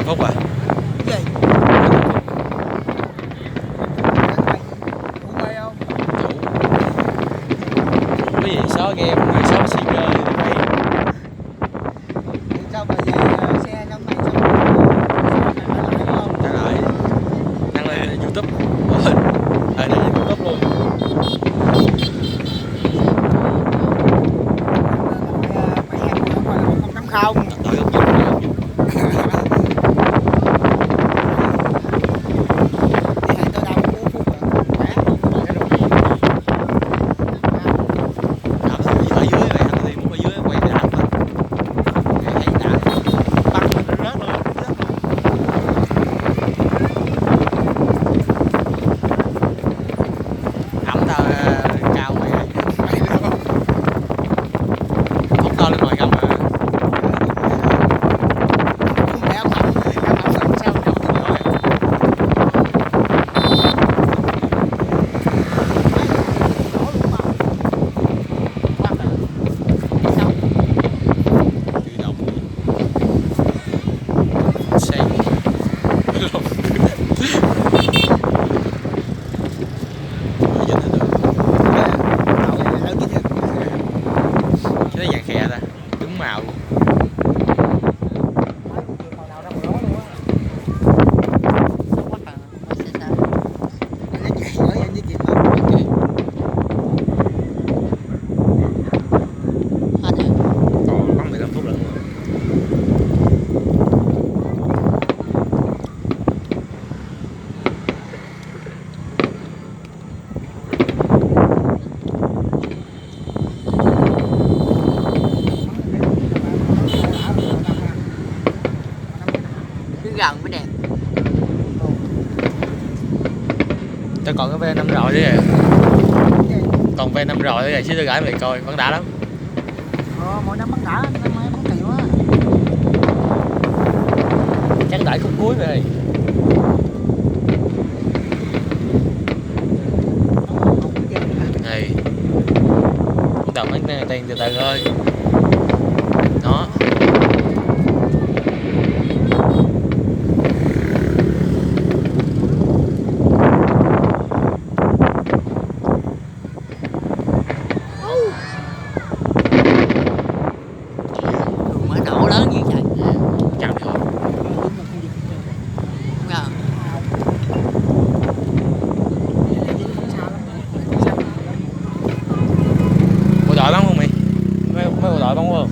15 phút à? Cái gì? Cái gì xóa game, người xóa sticker gì vậy? Sao mà về xe trong này xong Trả lại, đăng lên YouTube. Đăng lên YouTube luôn. mày em nó coi là 180. Đợi gấp giùm, đợi gấp giùm. Đi hành tới đâu 4 phút rồi. Khỏe. Ở dưới này, thằng thì muốn ở dưới quay để đập thôi. Thấy đã bắn nó rớt luôn. Ẩm tao cao mày. Không to lên ngoài gầm à. Đéo thẳng rồi, đéo thẳng sao sao đâu thì nói. Tự động. Sang. Cái dạng khè ta, đúng màu luôn. Còn bắn 15 phút nữa. Gần mới đẹp. Tao còn cái V5 rồi đấy. Còn V5 rồi đấy, chứ tôi gửi mày coi, bắn đã lắm. Mỗi năm bắn đã, năm nay bắn nhiều á. Chắc đợi khúc cuối rồi. Này. Bắt đầu bắn tiền từ từ thôi. Đó. Mở nổ lớn như vậy. Chạm thôi. Ngờ. Bộ đội bắn không mày? Mấy bộ đội bắn không?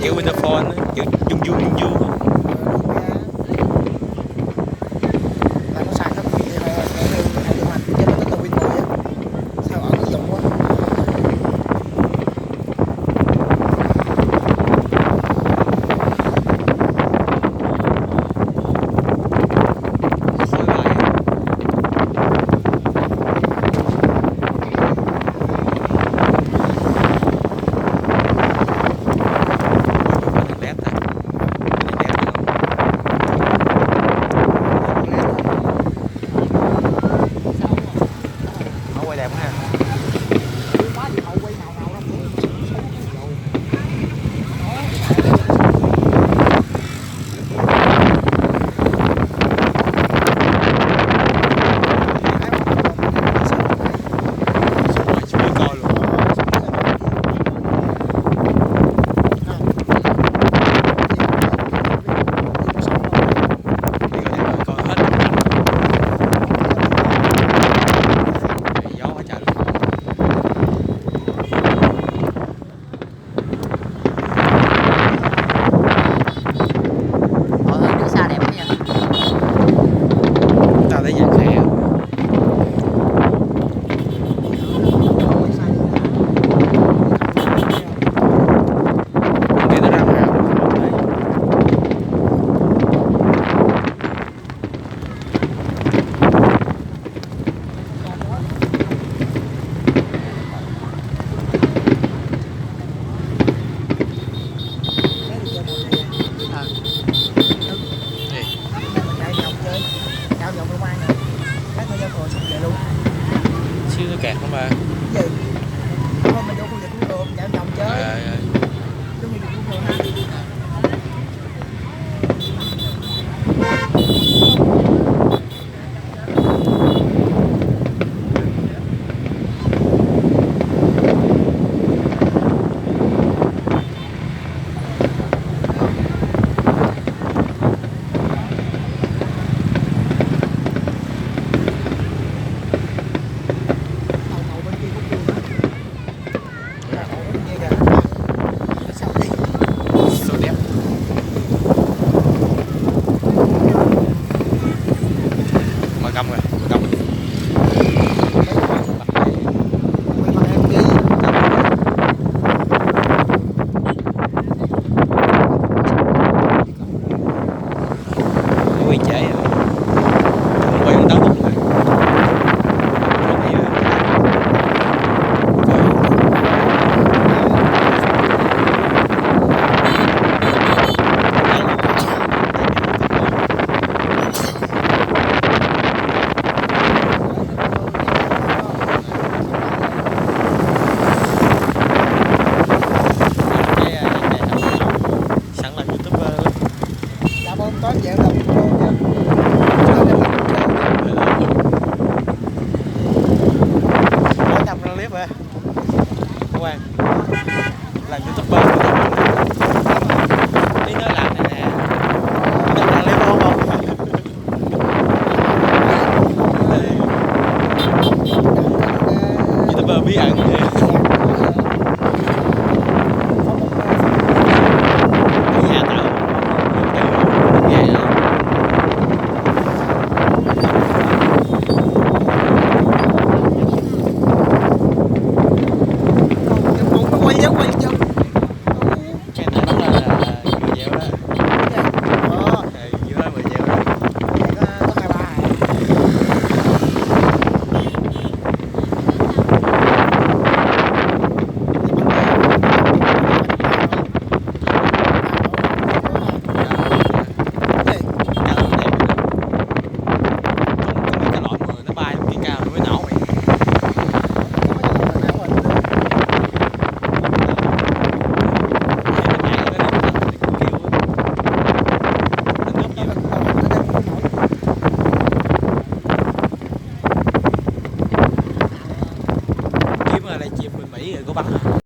kiểu Winterfall kiểu dung dung. có dễ đâu chứ. Sao để mình chơi? Nói thăm ra clip hả? Quang làm youtuber đi nói làm này nè, đâm ra clip không không youtuber bí ẩn vậy. Nhà tạo ghê lắm. Quay dấu quay chân. Cái này đúng là vừa dẻo đó. Ờ, Vừa đó vừa dẻo đó. có 23 hả? Cao lắm đẹp. Có mấy cái loại mà nó bay lên cao nó mới nổ mày. Kiếm là livestream bên Mỹ rồi có bắn.